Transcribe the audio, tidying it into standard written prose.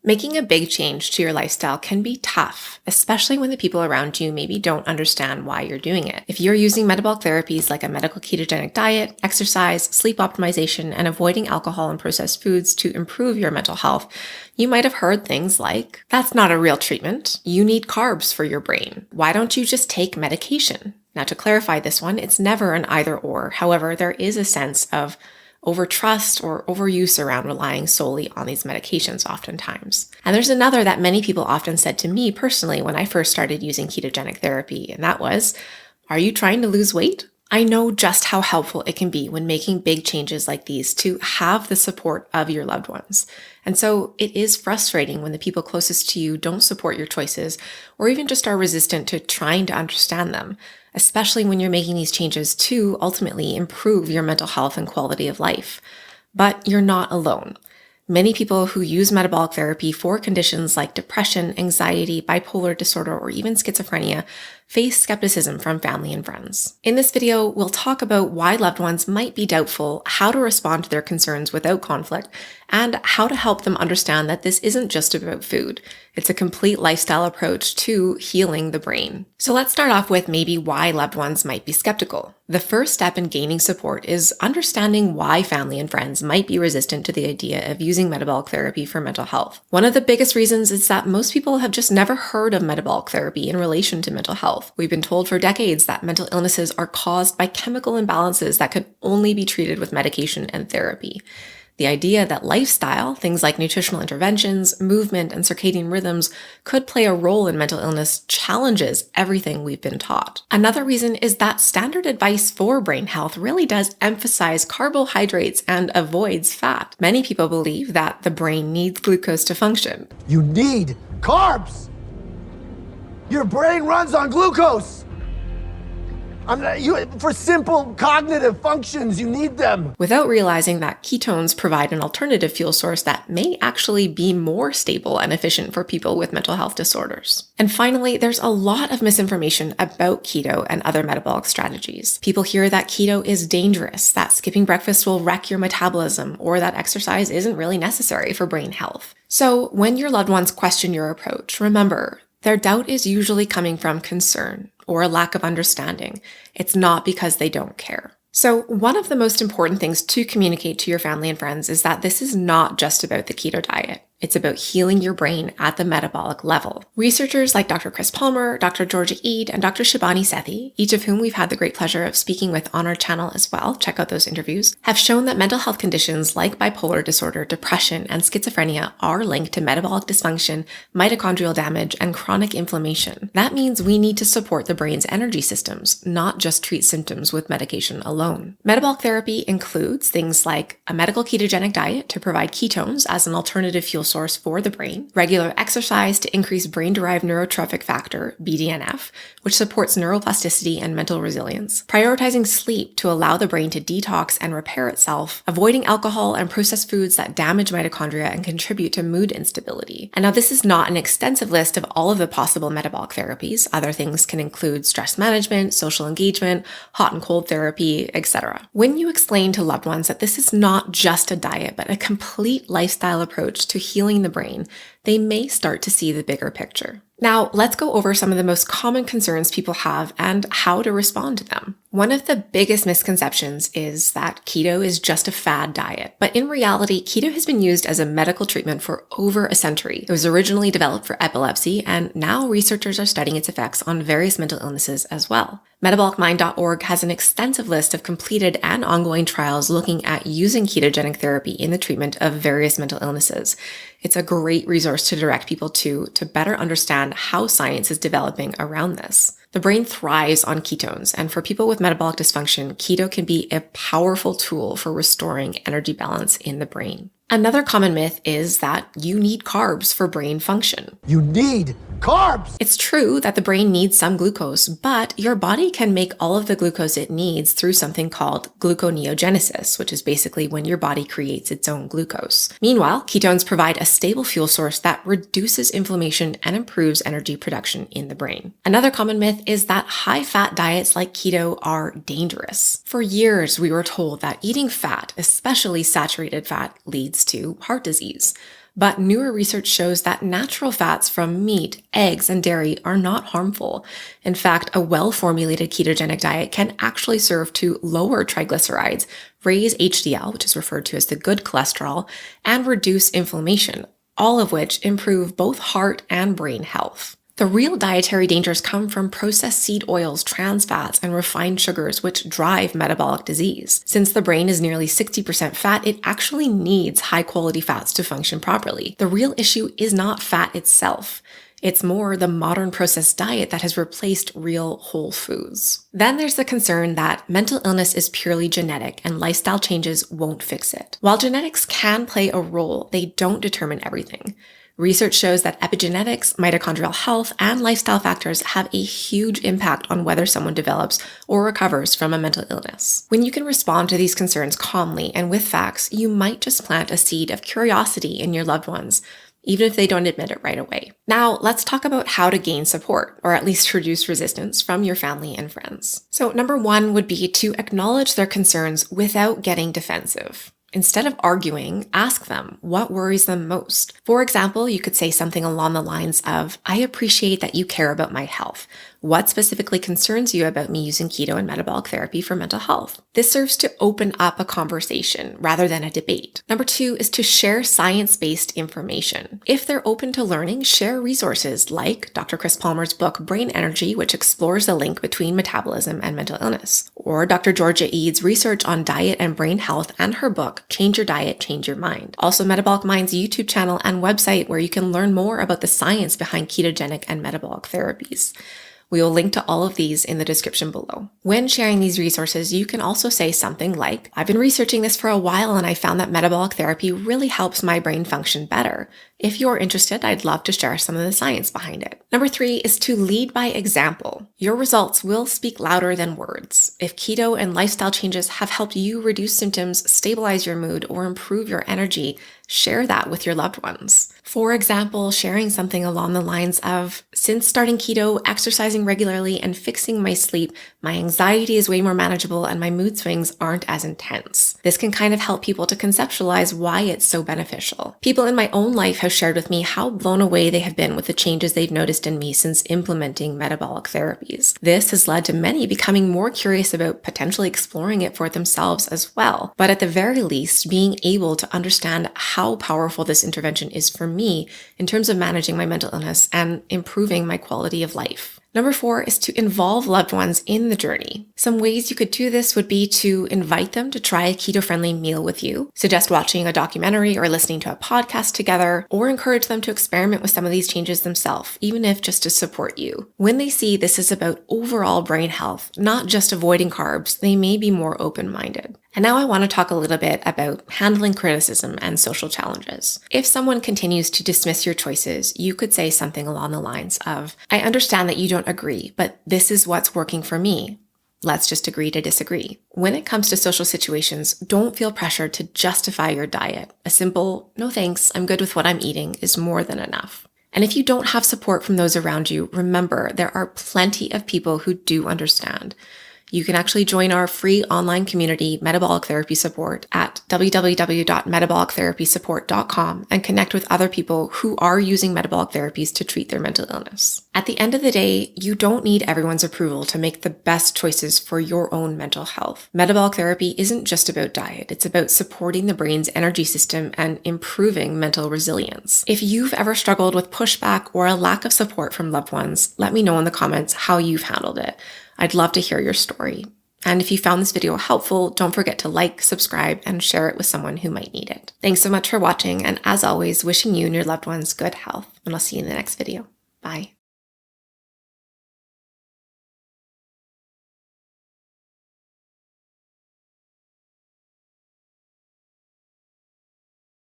Making a big change to your lifestyle can be tough, especially when the people around you maybe don't understand why you're doing it. If you're using metabolic therapies like a medical ketogenic diet, exercise, sleep optimization, and avoiding alcohol and processed foods to improve your mental health, you might have heard things like, "That's not a real treatment. You need carbs for your brain. Why don't you just take medication?" Now, to clarify this one, it's never an either or. However, there is a sense of overtrust or overuse around relying solely on these medications oftentimes. And there's another that many people often said to me personally when I first started using ketogenic therapy, and that was, "Are you trying to lose weight?" I know just how helpful it can be when making big changes like these to have the support of your loved ones. And so it is frustrating when the people closest to you don't support your choices or even just are resistant to trying to understand them, especially when you're making these changes to ultimately improve your mental health and quality of life. But you're not alone. Many people who use metabolic therapy for conditions like depression, anxiety, bipolar disorder, or even schizophrenia face skepticism from family and friends. In this video, we'll talk about why loved ones might be doubtful, how to respond to their concerns without conflict, and how to help them understand that this isn't just about food. It's a complete lifestyle approach to healing the brain. So let's start off with maybe why loved ones might be skeptical. The first step in gaining support is understanding why family and friends might be resistant to the idea of using metabolic therapy for mental health. One of the biggest reasons is that most people have just never heard of metabolic therapy in relation to mental health. We've been told for decades that mental illnesses are caused by chemical imbalances that could only be treated with medication and therapy. The idea that lifestyle, things like nutritional interventions, movement, and circadian rhythms could play a role in mental illness challenges everything we've been taught. Another reason is that standard advice for brain health really does emphasize carbohydrates and avoids fat. Many people believe that the brain needs glucose to function. You need carbs! Your brain runs on glucose! For simple cognitive functions, you need them. Without realizing that ketones provide an alternative fuel source that may actually be more stable and efficient for people with mental health disorders. And finally, there's a lot of misinformation about keto and other metabolic strategies. People hear that keto is dangerous, that skipping breakfast will wreck your metabolism, or that exercise isn't really necessary for brain health. So when your loved ones question your approach, remember, their doubt is usually coming from concern or a lack of understanding. It's not because they don't care. So one of the most important things to communicate to your family and friends is that this is not just about the keto diet. It's about healing your brain at the metabolic level. Researchers like Dr. Chris Palmer, Dr. Georgia Eid, and Dr. Shibani Sethi, each of whom we've had the great pleasure of speaking with on our channel as well, check out those interviews, have shown that mental health conditions like bipolar disorder, depression, and schizophrenia are linked to metabolic dysfunction, mitochondrial damage, and chronic inflammation. That means we need to support the brain's energy systems, not just treat symptoms with medication alone. Metabolic therapy includes things like a medical ketogenic diet to provide ketones as an alternative fuel source for the brain, regular exercise to increase brain-derived neurotrophic factor, BDNF, which supports neuroplasticity and mental resilience, prioritizing sleep to allow the brain to detox and repair itself, avoiding alcohol and processed foods that damage mitochondria and contribute to mood instability. And now this is not an extensive list of all of the possible metabolic therapies. Other things can include stress management, social engagement, hot and cold therapy, etc. When you explain to loved ones that this is not just a diet, but a complete lifestyle approach to healing the brain, they may start to see the bigger picture. Now, let's go over some of the most common concerns people have and how to respond to them. One of the biggest misconceptions is that keto is just a fad diet, but in reality, keto has been used as a medical treatment for over a century. It was originally developed for epilepsy, and now researchers are studying its effects on various mental illnesses as well. MetabolicMind.org has an extensive list of completed and ongoing trials looking at using ketogenic therapy in the treatment of various mental illnesses. It's a great resource to direct people to better understand how science is developing around this. The brain thrives on ketones, and for people with metabolic dysfunction, keto can be a powerful tool for restoring energy balance in the brain. Another common myth is that you need carbs for brain function. You need carbs! It's true that the brain needs some glucose, but your body can make all of the glucose it needs through something called gluconeogenesis, which is basically when your body creates its own glucose. Meanwhile, ketones provide a stable fuel source that reduces inflammation and improves energy production in the brain. Another common myth is that high-fat diets like keto are dangerous. For years, we were told that eating fat, especially saturated fat, leads to heart disease. But newer research shows that natural fats from meat, eggs, and dairy are not harmful. In fact, a well-formulated ketogenic diet can actually serve to lower triglycerides, raise HDL, which is referred to as the good cholesterol, and reduce inflammation, all of which improve both heart and brain health. The real dietary dangers come from processed seed oils, trans fats, and refined sugars, which drive metabolic disease. Since the brain is nearly 60% fat, it actually needs high-quality fats to function properly. The real issue is not fat itself. It's more the modern processed diet that has replaced real whole foods. Then there's the concern that mental illness is purely genetic and lifestyle changes won't fix it. While genetics can play a role, they don't determine everything. Research shows that epigenetics, mitochondrial health, and lifestyle factors have a huge impact on whether someone develops or recovers from a mental illness. When you can respond to these concerns calmly and with facts, you might just plant a seed of curiosity in your loved ones, even if they don't admit it right away. Now, let's talk about how to gain support, or at least reduce resistance from your family and friends. So number one would be to acknowledge their concerns without getting defensive. Instead of arguing, ask them what worries them most. For example, you could say something along the lines of, I appreciate that you care about my health. What specifically concerns you about me using keto and metabolic therapy for mental health? This serves to open up a conversation rather than a debate. Number two is to share science-based information. If they're open to learning, share resources like Dr. Chris Palmer's book, Brain Energy, which explores the link between metabolism and mental illness, or Dr. Georgia Eads' research on diet and brain health and her book, Change Your Diet, Change Your Mind. Also, Metabolic Mind's YouTube channel and website where you can learn more about the science behind ketogenic and metabolic therapies. We will link to all of these in the description below. When sharing these resources, you can also say something like, I've been researching this for a while and I found that metabolic therapy really helps my brain function better. If you're interested, I'd love to share some of the science behind it. Number three is to lead by example. Your results will speak louder than words. If keto and lifestyle changes have helped you reduce symptoms, stabilize your mood, or improve your energy, share that with your loved ones. For example, sharing something along the lines of, since starting keto, exercising regularly, and fixing my sleep, my anxiety is way more manageable and my mood swings aren't as intense. This can kind of help people to conceptualize why it's so beneficial. People in my own life have shared with me how blown away they have been with the changes they've noticed in me since implementing metabolic therapies. This has led to many becoming more curious about potentially exploring it for themselves as well. But at the very least, being able to understand how powerful this intervention is for me in terms of managing my mental illness and improving my quality of life. Number four is to involve loved ones in the journey. Some ways you could do this would be to invite them to try a keto-friendly meal with you, suggest watching a documentary or listening to a podcast together, or encourage them to experiment with some of these changes themselves, even if just to support you. When they see this is about overall brain health, not just avoiding carbs, they may be more open-minded. And now I want to talk a little bit about handling criticism and social challenges. If someone continues to dismiss your choices, you could say something along the lines of, I understand that you don't agree, but this is what's working for me. Let's just agree to disagree. When it comes to social situations, don't feel pressured to justify your diet. A simple, no thanks, I'm good with what I'm eating is more than enough. And if you don't have support from those around you, remember there are plenty of people who do understand. You can actually join our free online community, Metabolic Therapy Support, at www.metabolictherapysupport.com and connect with other people who are using metabolic therapies to treat their mental illness. At the end of the day, you don't need everyone's approval to make the best choices for your own mental health. Metabolic therapy isn't just about diet. It's about supporting the brain's energy system and improving mental resilience. If you've ever struggled with pushback or a lack of support from loved ones, let me know in the comments how you've handled it. I'd love to hear your story. And if you found this video helpful, don't forget to like, subscribe, and share it with someone who might need it. Thanks so much for watching, and as always, wishing you and your loved ones good health, and I'll see you in the next video. Bye.